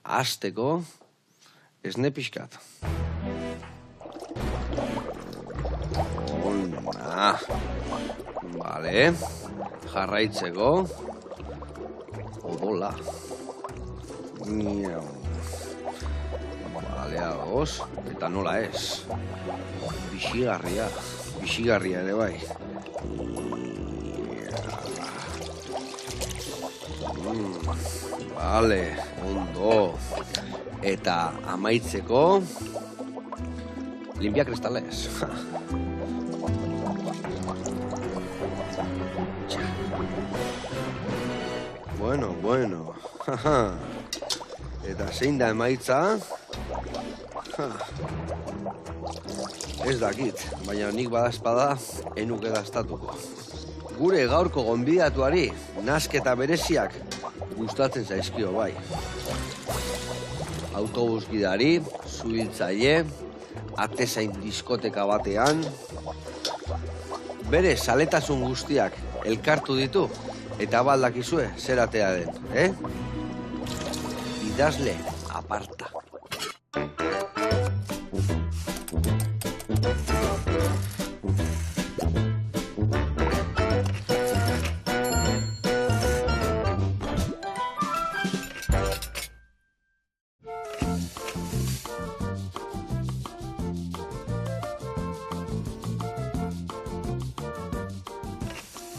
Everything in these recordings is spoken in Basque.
Azteko, esne pixkat. Ona. Vale. Jarraitzeko. Odola. Vale, ados. Eta nola ez. Bixigarria. Bixigarria ere bai. Vale, ondo. Eta amaitzeko... Limpia kristales. Bueno. Eta zein da emaitza? Ez dakit, baina nik badazpada enuke daztatuko. Gure gaurko gonbidatuari, nasketa bereziak gustatzen zaizkio bai. Autobus gidari, zuhiltzaile, atezain diskoteka batean, bere zaletasun guztiak elkartu ditu, eta baldakizue zer atea den, Idazle aparta.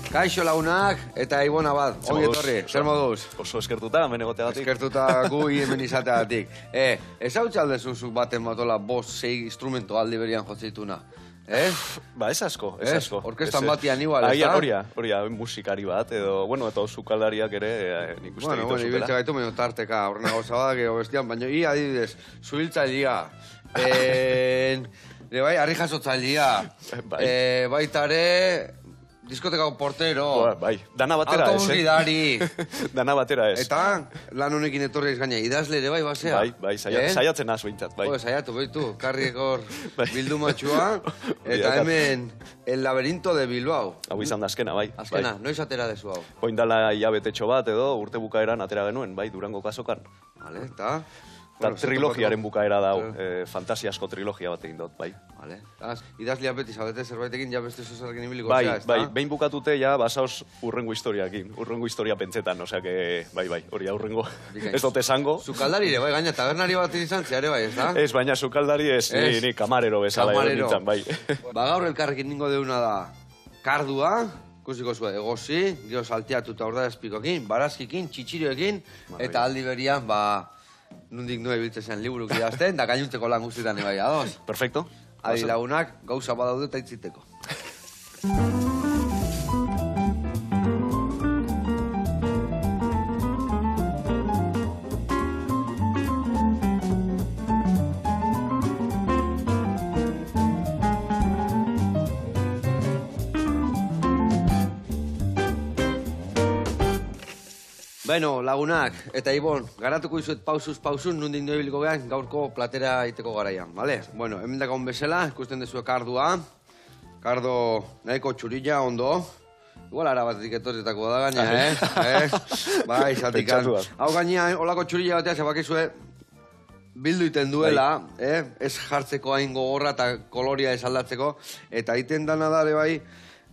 Kaixo lagunak eta Ibona bat, ongi etorri, zer moduz? Oso eskertuta, hemen egoteagatik. Eskertuta gu hemen izateagatik. Ez hau txaldezuzuk baten motola 5-6 instrumento aldi berian jotzeituna, Ba, ez asko. Orkestan batian igual, ez da? Horia, musikari bat, edo, eta sukaldariak ere nik uste ditu zutela. Ibiltze gaitu medio tarteka, horrena gauza bat, geho bestian, baina ia adibidez, zuhiltzailia, harri jasotzailea, baitare... Diskotekako portero. Bai, dana batera ez, Autobus gidari. Dana batera ez. Eta lan honekin etorri ez gaina, idazle ere bai basea. Bai, saiatzen az behintzat, bai. Saiatu, baitu, karriekor bildumatxua. Eta hemen, el laberinto de Bilbao. Hau izan da azkena, bai. Azkena, noiz atera dezu hau? Oindala hilabetetxo bat edo, urte bukaeran atera genuen, bai, Durango kasokan. Vale, eta... Eta trilogiaren bukaera dau, fantasiasko trilogia bat egin dut, bai. Vale, idazlea beti zabete zerbaitekin, ja beste zuzarkin ibiliko zea, ez da? Bai, behin bukatute, ja, basaos urrengo historiakin, urrengo historia pentsetan, osea, bai, hori urrengo, ez dut esango. Zukaldari ere, bai, gaina, tabernari bat izan zeare, bai, ez da? Ez, baina zukaldari ez, ni kamarero bezala nintzen, bai. Ba, gaur elkarrekin ningo deuna da, kardua, ikusiko zuen, egozi, gero salteatuta ordaiazpikokin, barazkikin, txitxirioekin, eta aldi berian, ba, nundik nue biltzen zen liburuk idazten, da gainuntzeko lan guztietan ebai adoz. Perfecto. Adi lagunak, gauza badaude eta itziteko. Bueno, lagunak, eta Ibon, garatuko izuet pausuz, nundik nire biliko gehan, gaurko platera iteko garaian, bale? Bueno, hemen dagoen bezala, ikusten dezu kardua, kardo nahiko txurilla, ondo. Igual arabatetik etorretako da gaina, Bai, zatikan. Hau gaina, holako txurilla batea, zabakizue, bildu iten duela, ez jartzeko hain gogorra eta koloria ez aldatzeko, eta iten dana dare bai,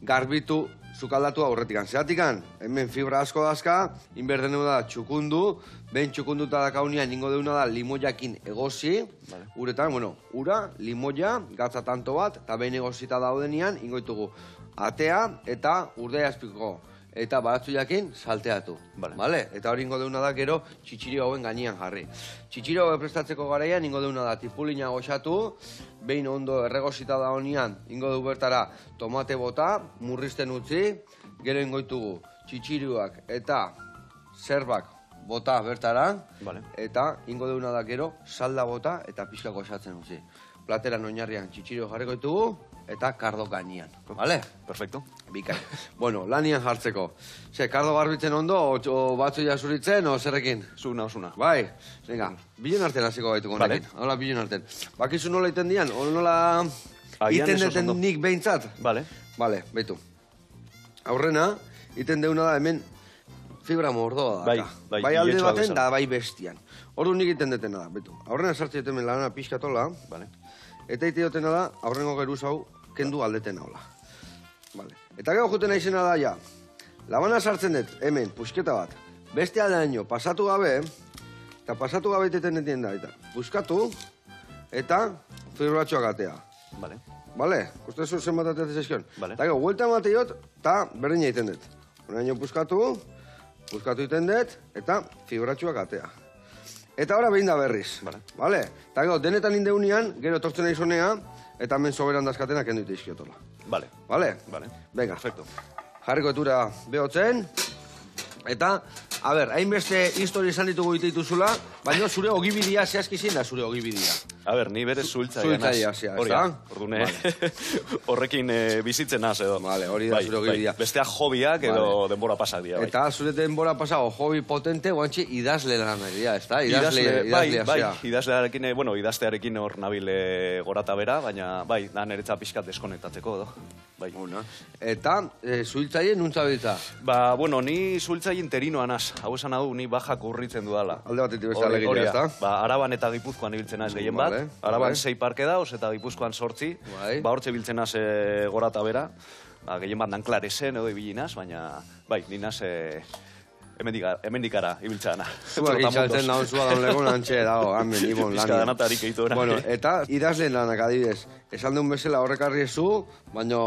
garbitu, zukaldatu aurretikan. Zeratikan, hemen fibra asko dazka, inberden da txukundu, behin txukunduta dakaunean ningo deuna da limoiakin egozi, uretan, ura, limoia, gatza tanto bat, eta behin egozita daudenian, ingoitugu atea eta urdea azpiko, eta baratzuiakin salteatu. Eta hori ingo deuna da gero txitxirio hauen gainean jarri. Txitxirio hauen prestatzeko garaian ingo deuna da tipulina goxatu, behin ondo erregozita da honean, ingo du bertara tomate bota, murrizten utzi, gero ingoitugu txitxirioak eta zerbak bota bertara, eta ingo deuna da gero salda bota eta pixka goxatzen utzi. Plateran oinarrian txitxirio jarriko ditugu, eta kardo gainean, bale? Perfecto. Bikai. Bueno, lanian jartzeko. Kardo garbitzen ondo, o batzu jasuritzen, o zerrekin? Zuna. Bai, venga, bilen artean hasiko gaituko nekin. Hola, bilen artean. Bakizu nola iten dian, o nola iten deten nik behintzat? Bale. Bale, behitu. Aurrena, iten deuna da hemen fibra mordoa Bai, daka. bai, Bai alde hiletxoa baten bezala. da bai bestian. Ordu nik iten detena da, betu. Aurrena sartzen duten lana pixkatola, Vale. eta ite dutena da, aurrengo geruz hau, kendu aldeten haula. Vale. Eta gero juten naizena da, ja, labana sartzen dut, hemen, pusketa bat, beste aldaino, pasatu gabe, eta pasatu gabe iteten detien da, eta puskatu, eta fibratxoak atea. Vale. Vale? Kustezu zenbat ateatzen zezkion. Vale. Eta gero, vuelta emate eta berdin egiten dut. Horaino puskatu egiten dut, eta fibratxoak atea. Eta ora behin da berriz. Vale. Vale? Eta gero, denetan indeunean, gero etortzen nahi zonea, eta hemen soberan dazkatena kendu ite izkiotola. Vale. Vale? Vale. Venga. Perfecto. Jarriko etura behotzen, eta, a ber, hainbeste histori izan ditugu dituzula, baina zure ogibidea zehazki zein da zure ogibidea. A ber, ni berez zuhiltzaia Zuhiltzailea naz. zea, Hori ezta? da. Ordune, horrekin bizitzen naz edo. Vale, hori da zure ogibidea. Besteak hobiak edo denbora pasak dira. Bai. Eta zure denbora pasago, hobi potente, guantxe idazle lanak dira, ezta? Bai, Idazlea. idazlearekin, bueno, idaztearekin hor nabil gorata bera, baina bai, da niretza pixkat deskonektatzeko edo. Bai. Una. Eta, zuhiltzaile nuntza biltza. Ba, bueno, ni zuhiltzaile interinoa naz. Hau esan hau, ni bajak urritzen dudala. Alde batetik beste Hori alegitea, da. ezta? Ba, Araban eta Gipuzkoan ibiltzen naz gehien bat. Vale, Araban vale. 6 parke dauz eta Gipuzkoan 8. Bai. Ba, hortxe biltzen naz gora eta bera. Ba, gehien bat Nanklaresen edo ibili naz, baina, bai, ni naz hemendikara ibiltzana. Zuak itxaltzen daun zua daun legun antxe dago, hamen, ibon lan. Pizka danatarik eitu era. Bueno, eta idazleen lanak adibidez. Esan duen bezala horrekarri ezu, baina,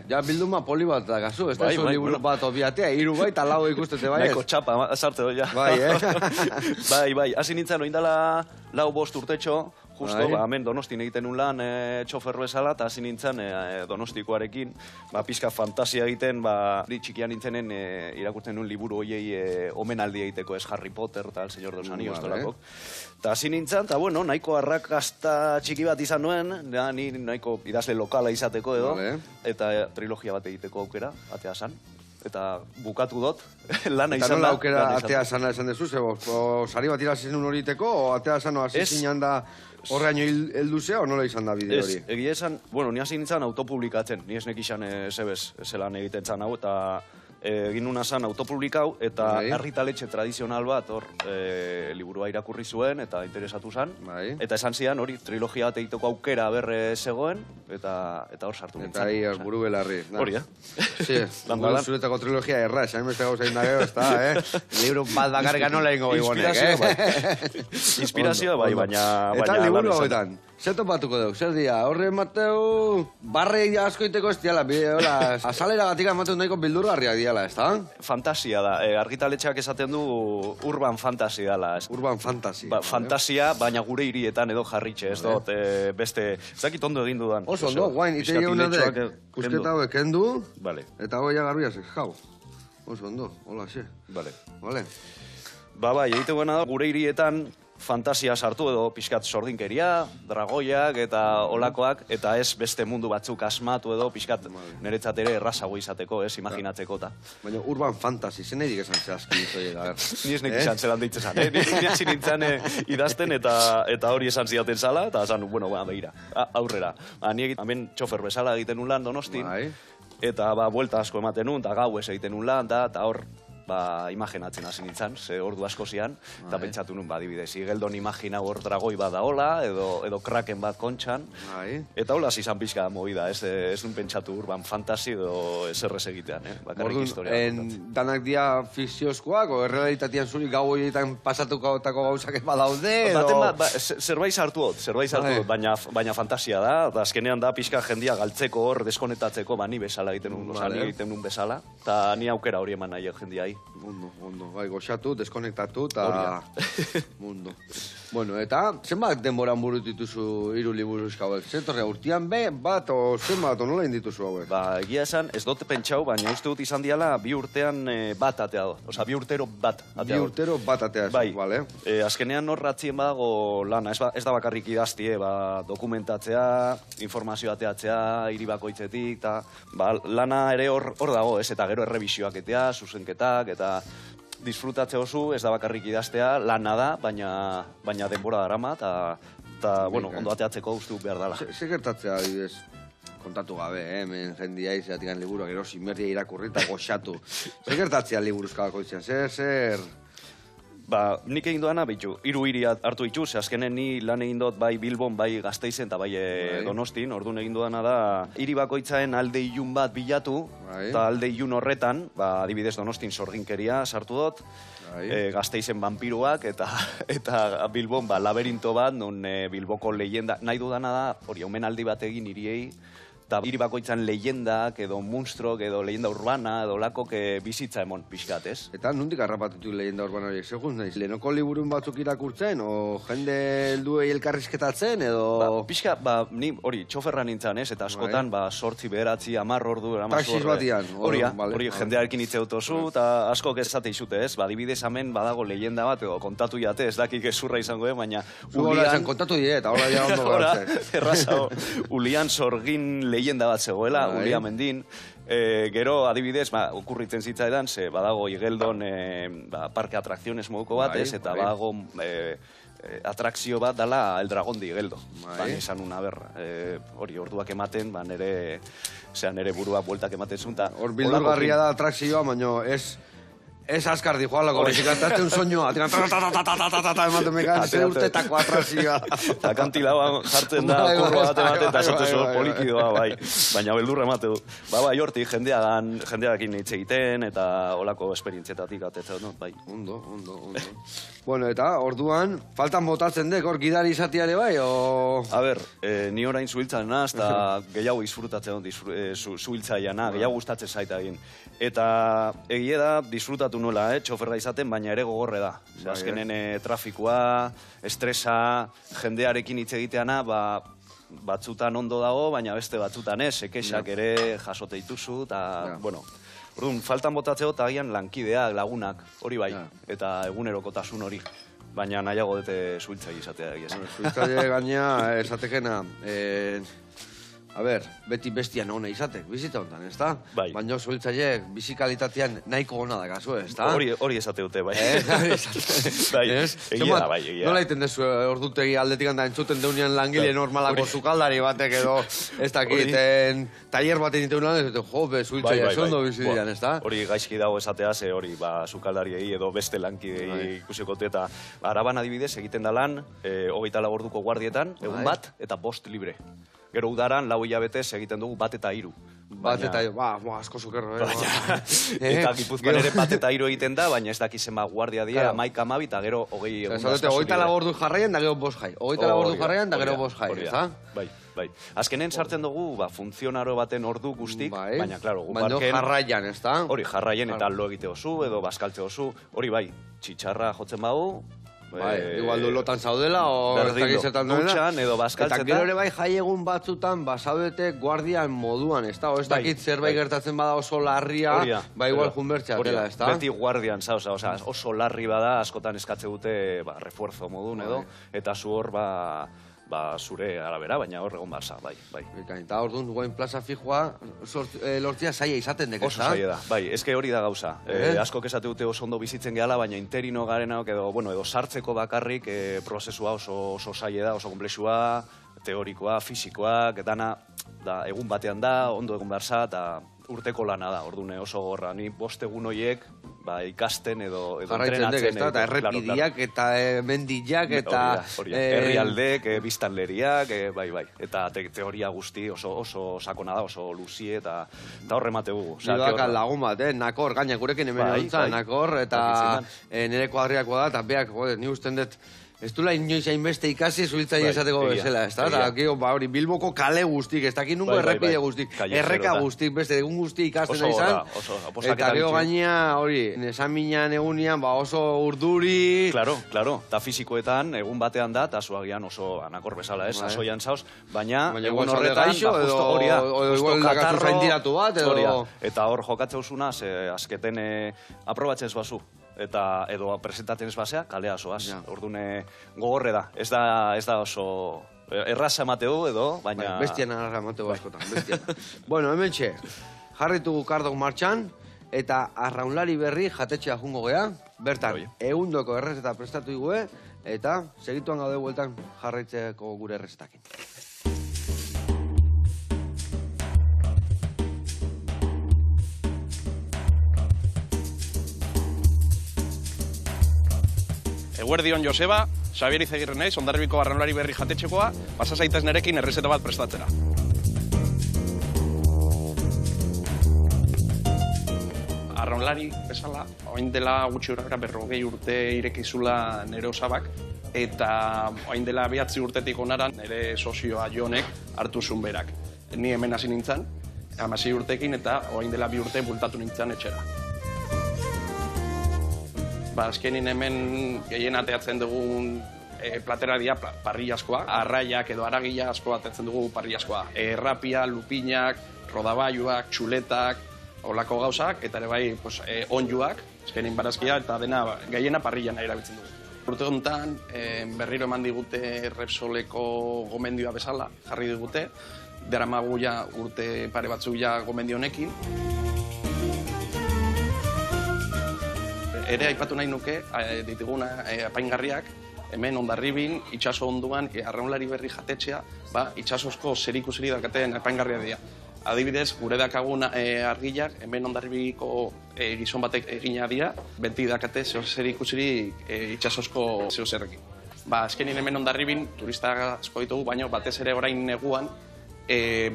ja bilduma poli bat da gazu. Ez da Bai, zu bai, liburu bueno. bat obiatea, hiru bai, eta lau ikustete bai ez. Nahiko txapa, sartze doia. Bai, Bai, hasi nintzen oindala 4-5 urtetxo, justo, Bai. ba, hemen Donostin egiten un lan txofer bezala, eta hasi nintzen Donostikoarekin, ba, pizka fantasia egiten, ba, ni txikian nintzenen irakurtzen nun liburu hoiei omenaldi egiteko, ez Harry Potter eta El Señor de los Anillos Vale. tolakok. Eta hasi nintzen, eta bueno, nahiko arrakasta txiki bat izan nuen, da, ni nahiko idazle lokala izateko edo, Vale. eta trilogia bat egiteko aukera, atea san. Eta bukatu dut, lana Eta izan nola da. aukera lana izan da. atea sana esan dezu, zebo, sari bat irazi zenun horiteko, o atea sano hasi Ez. zinan da horreaino heldu zea, o nola izan da bide Ez, hori? egia esan, bueno, ni hasi nintzen autopublikatzen, ni esnek izan zebez, zelan egiten zan hau, eta egin nuna zan autopublikau, eta Bai. argitaletxe tradizional bat hor liburua irakurri zuen, eta interesatu zan, Bai. eta esan zian hori trilogia bat egiteko aukera berre zegoen, eta hor sartu nintzen. Eta ahí Osea, buru belarri. da. Hori, Sí, Lan gure balan. zuretako trilogia erraz, hain beste gauza indageo, ez da, Libro bat bakarka nola ingo ibonek, Inspirazioa, bai. Inspirazioa, bai, baina... Eta baina liburu lan izan da. hauetan, zer topatuko dugu, zer dia, horre emateu, barre asko iteko ez diala, hola, azalera gatik emateu nahiko bildurgarriak diala, ez da? Fantasia da, argitaletxeak esaten du urban fantasy dala, ez? Urban fantasy. Ba, fantasia, baina gure hirietan edo jarritxe, ez dut, beste, zakit ondo egin dudan. Oso ondo, guain, ite gehiago nadek, pusketa hauek kendu, Vale, eta goia garbiaz jau. Oso ondo, hola, xe. vale. Vale. Ba, bai, egite buena da, gure hirietan fantasia sartu edo pixkat sordinkeria, dragoiak eta olakoak, eta ez beste mundu batzuk asmatu edo pixkat niretzat ere errazago izateko, ez, imaginatzeko eta. Baina urban fantasy, zen edik esan zehazki izoiek, a ber. Ni ez nek izan zelan deitzen zan, Ni hasi nintzen idazten eta hori esan zidaten zala, eta zan, bueno, begira, aurrera. Ba, ni hemen txofer bezala egiten un lan Donostin, Bai. eta ba, buelta asko ematen nun, eta gau ez egiten un lan, eta hor, ba, imaginatzen hasi nintzen, ze ordu asko zian, eta pentsatu nun, ba, adibidez, igeldon imagina hor dragoi bat daola, edo kraken bat kontxan, Bai. eta hola izan pixka movida, ez nun pentsatu urban fantasy edo eserrez egitean, bakarrik Orduan, historia. danak dia fikziozkoak, o errealitatean zuri gau horietan pasatuko gauzak ez badaude, edo... Baten bat, zerbait sartu dut, baina fantasia da, eta azkenean da pixka jendia galtzeko hor, deskonetatzeko, ba, ni bezala egiten nun, Vale. ni egiten nun bezala, eta ni aukera hori eman nahi jendiai. Ondo, bai, goxatu, deskonektatu, eta... Hori Mundo. Bueno, eta zenbat denboran burut dituzu hiru liburu hauek? Zetorrea, urtean bat, o zenbat, o nola indituzu hauek? Ba, egia esan, ez dut pentsau, baina uste dut izan diala 2 urtean bat atea do. Osa, 2 urtero bat atea Bi do. urtero bat atea Bai, vale? Azkenean hor ratzien badago lana, ez da bakarrik idaztie, ba, dokumentatzea, informazio ateatzea, hiri bakoitzetik, eta ba, lana ere hor dago, ez, eta gero errebisioak etea, zuzenketak, eta disfrutatze oso, ez da bakarrik idaztea, lana da, baina denbora darama, eta bueno, ondo ateatzeko uste dut behar dala. Ze gertatzea, adibidez? kontatu gabe, hemen jendia izatik liburuak gero simerria irakurri eta goxatu. Zer gertatzea liburuzkako izan, zer? Ba, nik egin doana, bitu, 3 hiri hartu ditu, ze azkenen ni lan egin dut bai Bilbon, bai Gasteizen eta bai Donostin, orduan egin doana da, hiri bakoitzaen alde ilun bat bilatu, eta alde ilun horretan, ba, adibidez Donostin sorginkeria sartu dut, Gasteizen vampiruak, eta Bilbon, ba, laberinto bat, non Bilboko leyenda, nahi dudana da, hori, omenaldi bat egin hiriei, eta hiri bakoitzan leyendak, edo monstruok, edo leyenda urbana, edo lakok bizitza emon pixkat, ez? Eta nondik harrapatutu leyenda urbana horiek, seguz naiz? Lehenoko liburun batzuk irakurtzen, o jende helduei elkarrizketatzen, edo... Ba, pixka, ni hori, txoferra nintzen, ez? Eta askotan, 8, 9, 10 ordu... Taxis batian. Hori, jendearekin hitz eutozu, eta askok esate izute, ez? Ba, dibidez hemen badago leyenda bat, edo kontatu jate, ez dakik ezurra izango, baina... Ulian... kontatu diet, ahora ja ondo garatzen. Erraza, Ulian sorgin leyenda bat zegoela, Ulia mendin, gero, adibidez, okurritzen zitzaidan, ze badago Igeldon parke atrakziones moduko bat, ez, eta badago atrakzio bat dala El Dragón de Igeldo. Esan una berra. Hori, orduak ematen, nere burua bueltak ematen zuen. Hor bildurgarria da atrakzioa, baina ez azkar di joalako, zikantatzen soñoa, ematen mekan, ze urtetako atrazioa. Eta kantilaua jartzen da, kurro bat ematen, eta esatezu polikidoa, bai. Baina beldurra emate du. Bai, hortik jendeakin hitz egiten, eta olako esperientzietatik atetzen dut, bai. Ondo. Bueno, eta orduan, faltan botatzen dek, hor gidari izatiare bai, o... A ber, ni orain zuhiltzan naz, eta gehiago disfrutatzen dut zuhiltzaiana, gehiago gustatzen zaita egin. Eta egie da, disfrutatu nuela, txoferra izaten, baina ere gogorre da. Azkenen trafikoa, estresa, jendearekin hitz egiteana, batzutan ondo dago, baina beste batzutan ez, ekexak ere jasote dituzu, eta, bueno... Orduan, faltan botatzeo eta agian lankideak, lagunak, hori bai, eta egunerokotasun hori. Baina nahiago dute zuhiltzai izatea egia. Zuhiltzai gaina esatekena, a ber, beti bestian hona izatek, bizita honetan, ez da? Bai. Baina zuhiltzaiek bizikalitatean nahiko gona da gazu, ez da? Hori esate dute, bai. Bai, egia da, bai, egia. Nola iten dezu ordutegi aldetik handa entzuten deunean langile normalako zukaldari batek edo, ez dakiten, tailer baten iten unan, ez jo, zuhiltzaiek zondo bizidian, ez da? Hori gaizki dago esatea, ze hori, sukaldariei edo beste lankidei ikusikote, eta Araban adibidez egiten da lan, 24 orduko guardietan, egun bat, eta 5 libre. Gero udaran, 4 hilabetez egiten dugu 1 eta 3. Bat eta 3, asko zukerro, Eta Gipuzkoan ere 1 eta 3 egiten da, baina ez dakizen guardia die, 11, 12, eta gero 20 egun da. 24 ordu jarraian, da gero 5 jai. 24 ordu jarraian, da gero 5 jai, ez da? Bai. Azkenen sartzen dugu, funtzionaro baten ordu guztik, baina, klaro, gu parken... Baina jarraian, ez da? Hori, jarraien eta lo egite osu, edo baskaltze osu, hori bai, txitxarra jotzen bagu, igual du lotan zaudela, o berdindo, dutxan edo baskaltzen da. Eta gero ere bai jai egun batzutan, zaudete guardian moduan, ez da? O ez dakit zerbait gertatzen bada oso larria, igual junbertxea dela, ez da? Beti guardian zauza, oso larri bada, askotan eskatze dute refuerzo modun edo, eta zu hor, zure arabera, baina hor egon barza, bai. Eta hor duen guain plaza fijoa lortzia zaila izaten dek, ez da? Oso zaila da, bai, eske hori da gauza. Askok esate dute oso ondo bizitzen gehala, baina interino garenak edo sartzeko bakarrik prozesua oso zaila da, oso komplexua, teorikoa, fisikoak, dana, egun batean da, ondo egun barza, eta urteko lana da, orduan oso gorra. Ni 5 egun horiek ikasten edo entrenatzen. Eta errepidiak, eta mendiak, eta... Herrialdek, biztanleriak, bai. Eta teoria guzti oso sakona da, oso luzie, eta horre emate gugu. Nidoak lagun bat, nakor, gaina gurekin hemen egontzan, nakor, eta nire kuadriako da, eta beak, ni usten dut, ez duela inoiz hainbeste ikasi zuhiltzaile esateko bezala, ez da? Eta hori Bilboko kale guztik, ez dakit nungo errepide guztik, erreka guztik, beste egun guzti ikasten da izan. Eta gero gaina hori, nesan minan egunian oso urduri... Claro, eta fizikoetan egun batean da, eta zuagian oso anakor bezala, ez? Asoian zauz, baina egun horretan, justo horia, justo katarro, eta hor jokatzea usuna, azketen aprobatzen zuazu. Eta edo presentatzen ez basea, kalea zoaz. Ordune gogorre da. Ez da oso erraza emateu edo, baina... Bestiana emateu askotan, bestiana. Bueno, hemen txe, jarritu kardok martxan, eta arraunlari berri jatetxea jungo gea, bertan, egundoko errezeta prestatu igue, eta segituan gaude bueltan jarraitzeko gure errezetakin. Eguerdion Joseba, Xabier Izagirre naiz, Hondarribiko arraunlari berri jatetxekoa, pasa zaitez nerekin errezeta bat prestatzera. Arraunlari bezala, orain dela gutxi gora 40 urte irekizula nire osabak, eta orain dela 9 urtetik onara nire sozioa Jonek hartu zuen berak. Ni hemen hasi nintzen, 16 urtekin, eta orain dela 2 urte bultatu nintzen etxera. Azkenin hemen gehien ateatzen dugun platera dira parrillaskoa, arraiak edo aragila asko ateatzen dugu parrillaskoa. Errapia, lupinak, rodabaiuak, txuletak, holako gauzak, eta ere bai onjuak, azkenin barazkia, eta dena gehiena parrillan erabiltzen dugu. Urte honetan berriro eman digute Repsoleko gomendioa bezala, jarri digute, daramagu ja urte pare batzuk ja gomendio honekin. Ere aipatu nahi nuke, dituguna apaingarriak, hemen Hondarribin, itxaso onduan, arraunlari berri jatetxea, itxasozko zerikuseri dakaten apaingarria dira. Adibidez, gure dakagun argilak, hemen Hondarribiko gizon batek egina dira, beti dakate zerikuseri itxasozko zerrekin. Azkenin hemen Hondarribin, turista asko ditugu, baina batez ere orain neguan,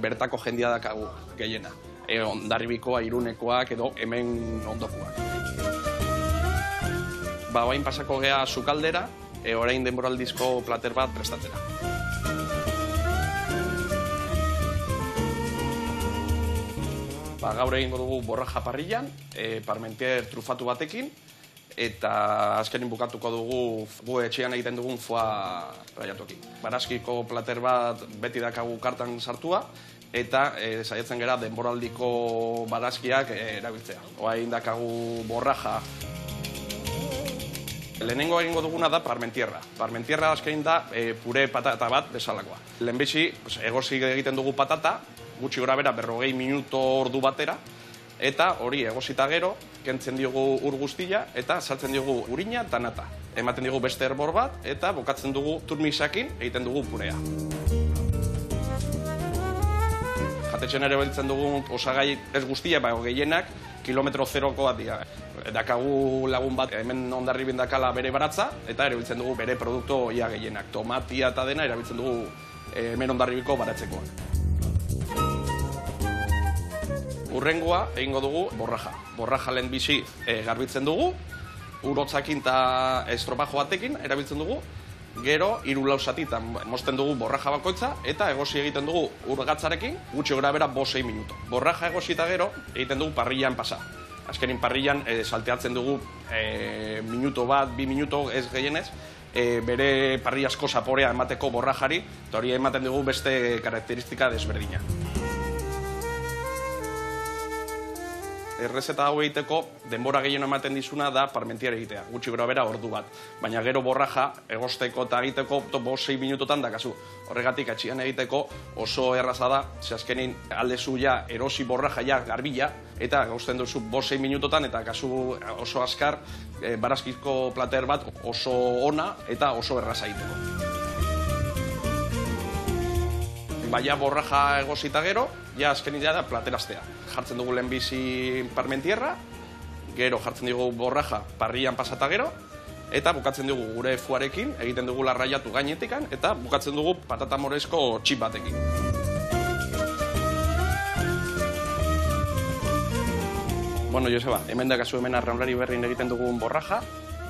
bertako jendia dakagu gehiena. Hondarribikoa, Irunekoak edo hemen ondokoak. Oain pasako gea sukaldera, orain denboraldizko plater bat prestatzera. Gaur egingo dugu borraja parrillan, parmentier trufatu batekin, eta azkenin bukatuko dugu gu etxean egiten dugun foie raiatuekin. Barazkiko plater bat beti dakagu kartan sartua, eta saiatzen gera denboraldiko barazkiak erabiltzea. Oain dakagu borraja. Lehenengo egingo duguna da parmentierra. Parmentierra azkenin da pure patata bat bezalakoa. Lehenbizi, egosi egiten dugu patata, gutxi gora bera 40 minuto ordu batera, eta hori egosita gero, kentzen diogu ur guztia, eta saltzen diogu urina eta nata. Ematen diogu beste erbor bat, eta bokatzen dugu turmisakin egiten dugu purea. Jatetxen ere beltzen dugu osagai ez guztia, gehienak, kilometro zerokoa dira. Dakagu lagun bat hemen Hondarribin dakala bere baratza, eta erabiltzen dugu bere produktu ia gehienak. Tomatia eta dena erabiltzen dugu hemen Hondarribiko baratzekoak. Urrengoa egingo dugu borraja. Borraja lehenbizi garbitzen dugu, urotzakin eta estropajo batekin erabiltzen dugu, gero 3-4 zatitan mozten dugu borraja bakoitza, eta egosi egiten dugu urgatzarekin, gutxi gora bera 5-6 minuto. Borraja egosita gero egiten dugu parrillan pasa. Azkenin parrillan salteatzen dugu minuto bat, 2 minuto ez gehienez, bere parrillasko zaporea emateko borrajari, eta hori ematen dugu beste karakteristika desberdina. Errezeta hau egiteko, denbora gehien ematen dizuna da parmentier egitea, gutxi gora bera ordu bat. Baina gero borraja, egosteko eta egiteko 5-6 minutotan dakazu. Horregatik atxian egiteko oso erraza da, ze azkenin aldezu ja erosi borraja ja garbila, eta egozten duzu 5-6 minutotan, eta kasu oso azkar, barazkizko plater bat oso ona eta oso erraza egiteko. Baina borraja egosita gero, ja azkenin da plateraztea. Jartzen dugu lehenbizi parmentierra, gero jartzen dugu borraja parrillan pasata gero, eta bukatzen dugu gure fuarekin, egiten dugu larraiatu gainetikan, eta bukatzen dugu patata morezko txip batekin. Bueno, Joseba, hemen dakazu hemen arraunlari berrin egiten dugun borraja,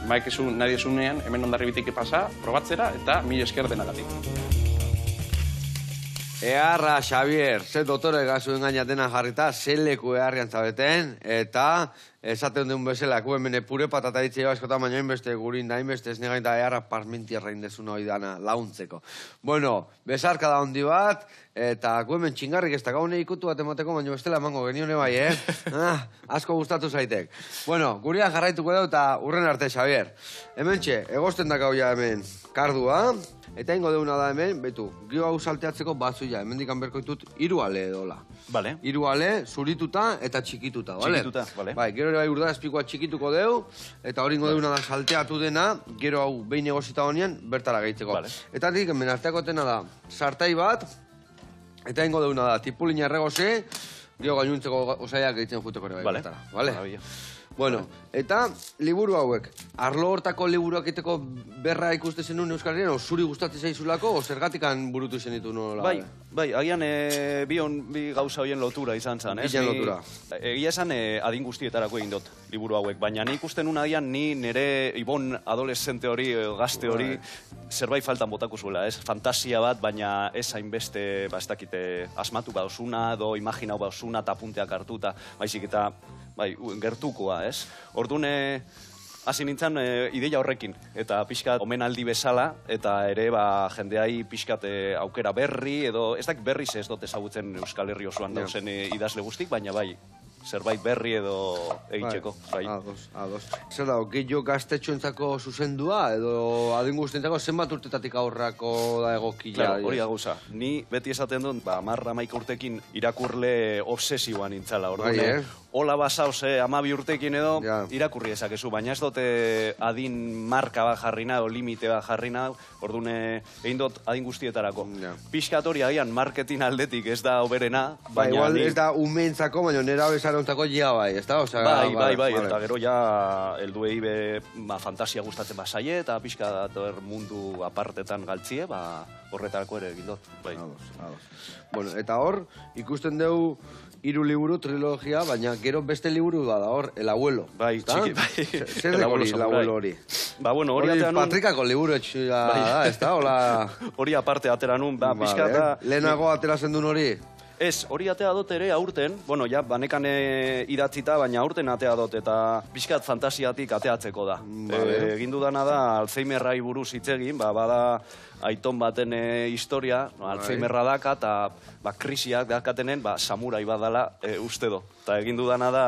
maekezu nahi esunean hemen Hondarribitik pasa, probatzera, eta mil esker denagatik. Eharra, Xabier, ze dotore gazu engainatena jarrita, ze leku eharrian zabeten, eta esaten duen bezala, hemen pure patata ditzea askotan, baina inbeste gurin da, inbeste ez negain da eharra parmentierra indezuna hori dana launtzeko. Bueno, bezarka da hondi bat, eta hemen txingarrik ez da gaune ikutu bat emoteko, baina bestela emango genione bai, asko gustatu zaitek. Bueno, gurian jarraituko dugu eta urren arte, Xabier. Hemen txe, egosten dakau ja hemen kardua, eta ingo deuna da hemen, betu, gio hau salteatzeko batzuia, hemen dikan berko ditut 3 ale edola. Vale. 3 ale, zurituta eta txikituta, bale? Txikituta, vale. Bai, gero ere bai urda espikoa txikituko deu, eta hori ingo deuna da salteatu dena, gero hau behin egosita honean, bertara gehitzeko. Vale. Eta dik, hemen arteako tena da, sartai bat, eta ingo deuna da, tipulina erregoze, gero gainuntzeko osaiak gehitzen juteko ere bai, Vale. bertara, bale? Maravilla. Bueno, eta liburu hauek, arlo hortako liburuak egiteko berra ikuste zenun Euskal Herrian, o zuri gustatzen zaizulako, o zergatikan burutu zen ditu nola? Bai, agian bi gauza horien lotura izan zen, ez? Bilen lotura. Egia esan adin guztietarako egin dut liburu hauek, baina nik ikusten una agian ni nire ibon adolescente hori, gazte hori, zerbait faltan botako zuela, ez? Fantasia bat, baina ez hainbeste, ez dakite, asmatu bauzuna, edo imaginau bauzuna, eta punteak hartuta, baizik eta, bai, gertukoa, ez? Orduan, hasi nintzen ideia horrekin, eta pixkat omenaldi bezala, eta ere jendeai pixkat aukera berri, edo ez dakit berriz ez dut ezagutzen Euskal Herri osoan dauzen idazle guztik, baina bai, zerbait berri edo egitxeko. Ados. Zer da, gehiago gaztetxoentzako zuzendua, edo adin guztientzako zenbat urtetatik aurrako da egokia? Claro, hori gauza. Ni beti esaten dut, 10-11 urtekin irakurle obsesioan nintzala. Orduan, hola basauz, 12 urtekin edo irakurri ezakezu, baina ez dute adin marka bat jarrina, edo limite bat jarrina, orduan egin dut adin guztietarako. Pixkat hori agian marketing aldetik ez da oberena, baina... Igual ez da umeentzako, baina nera bezarontzako ja bai, ez da? Bai, eta gero ja helduei fantasia gustatzen bazaie, eta pixkat mundu apartetan galtzie, horretarako ere egin dut. Bueno, eta hor, ikusten dugu 3 liburu, trilogia, baina gero beste liburu da hor, El Abuelo. Bai, txiki, bai. Zer deko El Abuelo hori? Bueno, hori atean nun... Patrikako liburu etxia da, ez da? Hori aparte atera nun, pixka eta... Lehenago atera zendun hori? Ez, hori atea dut ere aurten, bueno, ja, banekan idatzita, baina aurten atea dut, eta pixkat fantasiatik ateatzeko da. Egin dudana da, Alzheimerrai buruz hitz egin, bada aiton baten historia, Alzheimerra daka, eta krisiak dakatenen, samurai badala uste do. Eta egin dudana da,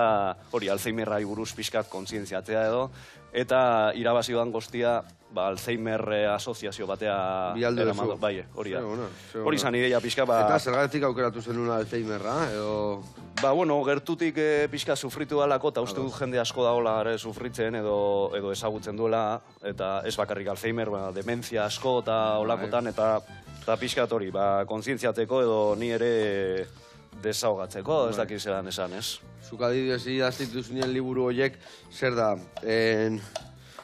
hori, Alzheimerrai buruz pixkat kontzientziatzea edo, eta irabazi doan guztia, Alzheimer asoziazio batea... Bialde duzu. Bai, hori da. Hori izan ideia pixka... Eta zergatik aukeratu zenuna Alzheimerra, edo... Bueno, gertutik pixka sufritu dalako, eta uste dut jende asko dagoela sufritzen edo ezagutzen duela, eta ez bakarrik Alzheimer, dementzia asko eta olakotan, eta pixkat hori, kontzientziatzeko edo ni ere desahogatzeko, ez dakit zelan esan, ez? Zuk adibidez idaztitu zunien liburu horiek, zer da,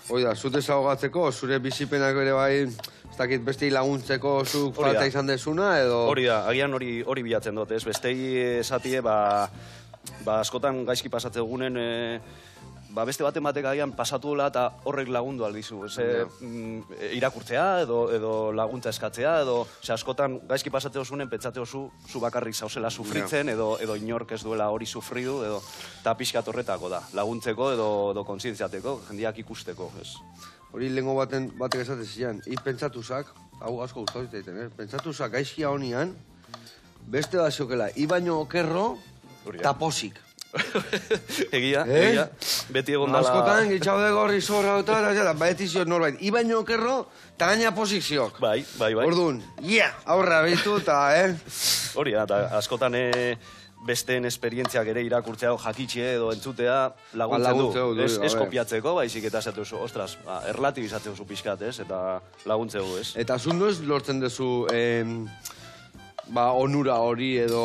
hoi da, zu desahogatzeko, zure bizipenak bere bai, ez dakit beste laguntzeko zuk falta izan desuna, edo... Hori da, agian hori bilatzen dut, ez? Bestei esatie, askotan gaizki pasatzegunen, beste baten batek agian pasatu dela eta horrek lagundu aldizu. Irakurtzea edo laguntza eskatzea, edo askotan gaizki pasatzeo zunen pentsateo zu bakarrik zauzela sufritzen, edo inork ez duela hori sufridu, eta pixkat horretako da, laguntzeko edo kontzientziateko, jendeak ikusteko. Hori lehenko batek esatzen zian, pentsatuzak, hau asko gustatu egiten, pentsatuzak gaizkia honian, beste bat zeokela, baino okerro, taposik. Egia, beti egon dala... Askotan, gitxaude gorri zorra eta beti ziot norbait. Ibaino okerro, eta gaina posizioak. Bai. Orduan, aurra behitu eta, Hori da, eta askotan besteen esperientziak ere irakurtzea jakitxe edo entzutea laguntzen du. Ez kopiatzeko, baizik eta esatu zu, ostras, erlatibizatzen zu pixkat, ez? Eta laguntzen du, ez? Eta zu noiz lortzen duzu onura hori edo...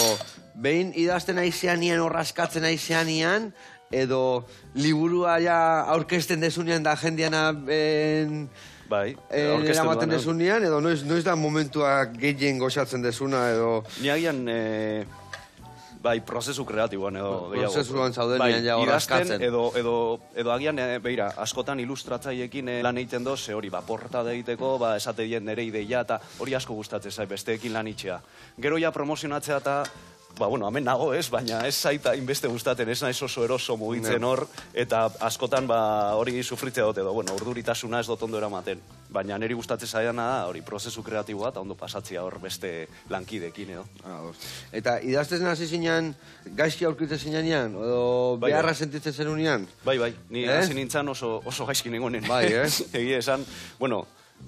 Behin idazten aizeanian, horraskatzen aizeanian, edo liburua ja aurkesten desunean da jendeana eramaten desunean, edo noiz da momentua gehien goxatzen desuna, edo... Ni agian, prozesu kreatiboan edo gehiago. Prozesuan zaudenian ja horraskatzen. Edo agian, beira, askotan ilustratzaiekin lan egiten doz, hori, porta egiteko, esate dien nire ideia, eta hori asko gustatzen zait, besteekin lan itxea. Gero ja promozionatzea eta... hemen nago ez, baina ez zaita inbeste gustaten, ez naiz oso eroso mugitzen hor, eta askotan hori sufritzea dut edo, urduritasuna ez dut ondo eramaten. Baina niri gustatzen zaiana da, hori prozesu kreatiboa, eta ondo pasatzea hor beste lankidekin edo. Eta idazten hasi zinean, gaizki aurkitzen zinean, edo beharra sentitzen zen unian? Bai, ni hasi nintzen oso gaizki nengonen. Bai, Egia esan,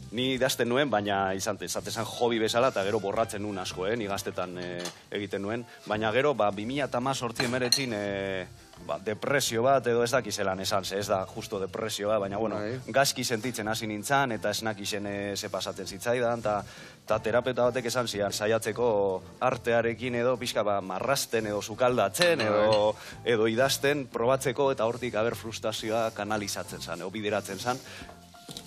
ni idazten nuen, baina izatezan hobi bezala, eta gero borratzen nuen asko, ni gaztetan egiten nuen. Baina gero, 2018 emeretzin depresio bat edo ez dakizelan esan, ez da justo depresioa, baina, bueno, gaizki sentitzen hasi nintzen, eta ez nakizen ze pasatzen zitzaidan, eta terapeuta batek esan zian, saiatzeko artearekin edo pixka marrasten edo sukaldatzen edo idazten, probatzeko, eta hortik aber frustrazioa kanalizatzen zen, edo bideratzen zen.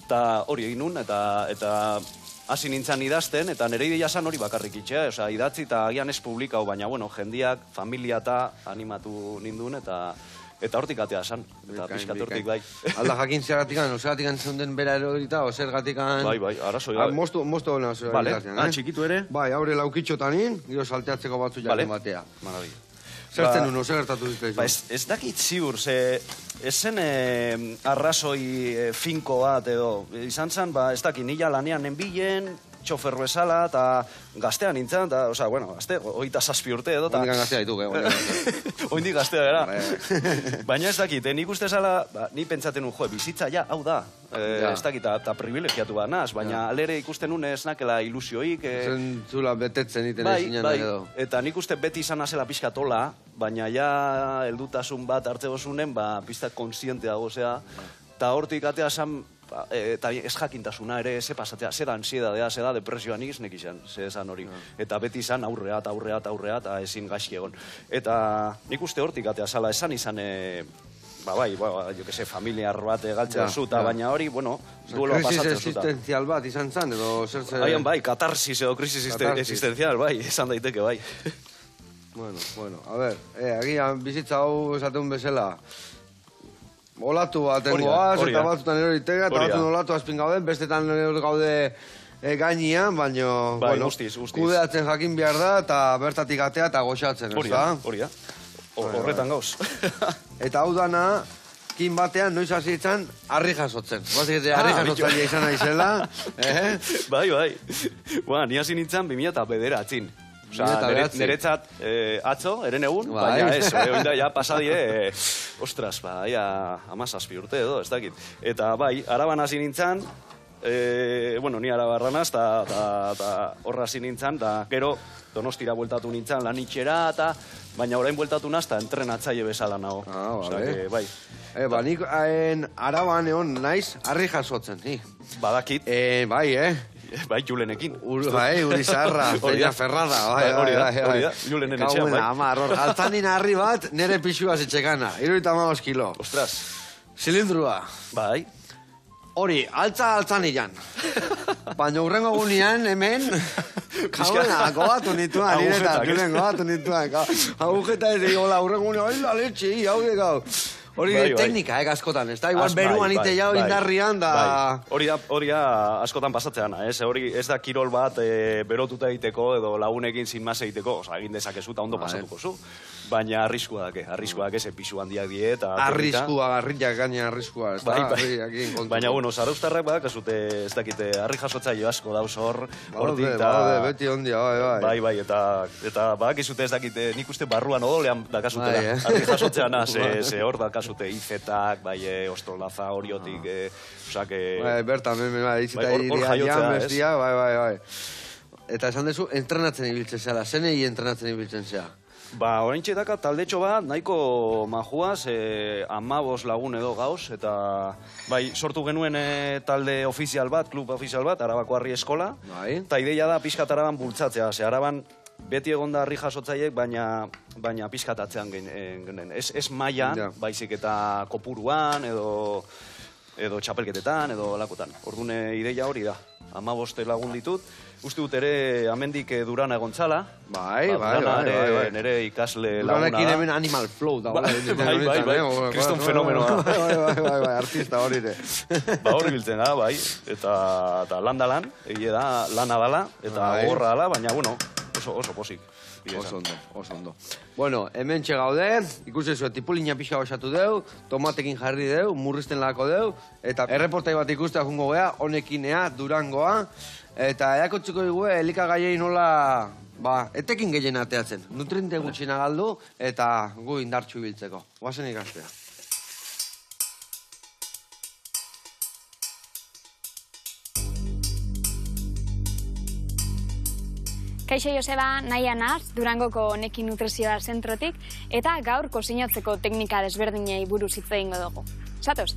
Eta hori egin nun, eta hasi nintzen idazten, eta nire ideia zen hori bakarrik itxea, oza, idatzi eta agian ez publikau, baina, bueno, jendiak, familia eta animatu nindun, eta hortik atea zen, eta pixkat hortik bai. Alda jakin zergatikan, osergatik antzen den bera erorita, osergatikan... Bai, arazoi bai. Mostu hona osergatik. Vale, txikitu ere? Bai, haure laukitxotanin, gero salteatzeko batzu jakin batea. Maravillo. Zertzen unu, zer gertatu dizkaizu? Ez dakit ziur, ez zen arrazoi finko bat edo, izan zen, ez dakit, nila lanean nenbilen, txofer bezala, eta gaztea nintzen, eta, oza, bueno, gazte, 27 urte edo, eta... Oindikan gaztea dituk, Oindik gaztea gara. Baina ez dakit, nik uste zala, ni pentsaten bizitza, ja, hau da, ez dakit, eta privilegiatu bat naz, baina alere ikusten nun ez nakela ilusioik... Zentzula betetzen iten ezinen edo. Eta nik uste beti izan azela pixkatola, baina ja heldutasun bat hartze gozunen, piztak konsientea gozea, eta hortik atea zan, eta ez jakintasuna ere, ze pasatzea, ze da ansiedadea, ze da depresioa nik iznek izan, ze esan hori. Eta beti izan aurrea, eta ezin gaizki egon. Eta nik uste hortik atea zala, esan izan, jo que se, familiar bat galtzea zuta, baina hori, bueno, dueloa pasatzen zuta. Krisis existenzial bat izan zan, edo zertze... Haian bai, katarsis edo krisis existenzial, bai, esan daiteke, bai. Bueno, a ver, agian bizitza hau esaten bezala, olatu baten goaz, eta batzutan eroritega, eta batzun olatu azpin gauden, bestetan gaude gainian, baina, bueno, kudeatzen jakin behar da, eta bertatik atea eta goxatzen, ez da? Hori da, horretan gauz. Eta hau dana, kin batean, noiz hasi itzan, harri jasotzen. Bazik, harri jasotzaile izan naizela. Bai. Ni hasi nintzen 2009 Niretzat atzo, eren egun, baina ez, oinda, ja pasadie, ostras, ja, 17 urte edo, ez dakit. Eta bai, Araban hasi nintzen, ni Arabarranaz, eta horra hasi nintzen, eta gero Donostira bueltatu nintzen lan itxera, baina orain bueltatu nazta entrenatzaile bezala nago. Bai. Nik Araban egon naiz, harri jasotzen, ni. Badakit. Bai, Julenekin. Uri zarra, Peña Ferrada. Hori da, Julenen etxean, bai. Altzanin harri bat, nere pixua zitxekana. 75 kilo. Ostras. Zilindrua. Bai. Hori, altzanian. Baina urrengo gunean, hemen, kauna, gobatu nituan, gobatu nituan. Agujeta ez egin, urrengo gunean, oila letxe, hau de gau. Hori teknika, askotan, ez da? Igual beruan ite jau indarrian da... Hori da askotan pasatzean, hori ez da kirol bat berotuta egiteko edo lagunekin sin mas egiteko, egin dezakezu eta ondo pasatuko zu. Baina arriskua dake, ze pisu handiak die eta... Arriskua, garriak gaina arriskua, ez da? Baina, bueno, zaraustarrak badakazute, ez dakite, harri jasotzaile asko dauz hor, hortik, eta... Beti ondia, bai, eta badakizute ez dakite, nik uste barruan odolean dakazutela, harri jasotzean, ze hor dakazute izetak, bai, ostrolaza, oriotik, osake... Bertan, izeta irian, bestia, bai. Eta esan dezu, entrenatzen ibiltzen zela, zenei entrenatzen ibiltzen zela? Oraintxe daka taldetxo bat, nahiko majuaz, 15 lagun edo gauz, eta bai, sortu genuen talde ofizial bat, klub ofizial bat, Arabako Harri Eskola, eta ideia da pixkat Araban bultzatzea, ze Araban beti egonda harri jasotzaiek, baina pixkatatzean genen. Ez mailan, baizik eta kopuruan, edo txapelketetan, edo lakotan. Orduan ideia hori da, 15 lagun ditut, uste dut ere amendik Durana egontzala. Bai. Nere ikasle laguna da. Duranekin hemen Animal Flow da. Bai. Kriston fenomenoa. Bai, artista hori ere. Hori biltzen da, bai. Eta landalan, egie da, lana dala, eta gorra dala, baina, bueno, oso posik. Oso ondo. Bueno, hemen txegaude, ikusi zuen, tipulina pixka osatu deu, tomatekin jarri deu, murrizten lako deu, eta erreportai bat ikustea jungo gea, honekinea, Durangoa, eta eakotzuko dugu, elikagaiei nola, etekin gehien ateatzen. Nutriente gutxina galdu, eta gu indartxu biltzeko. Guazen ikastea. Kaixo Joseba, nahi anaz, Durangoko Nekin Nutrizioa zentrotik, eta gaur kozinatzeko teknika desberdinei buruz hitz egingo dugu. Zatoz?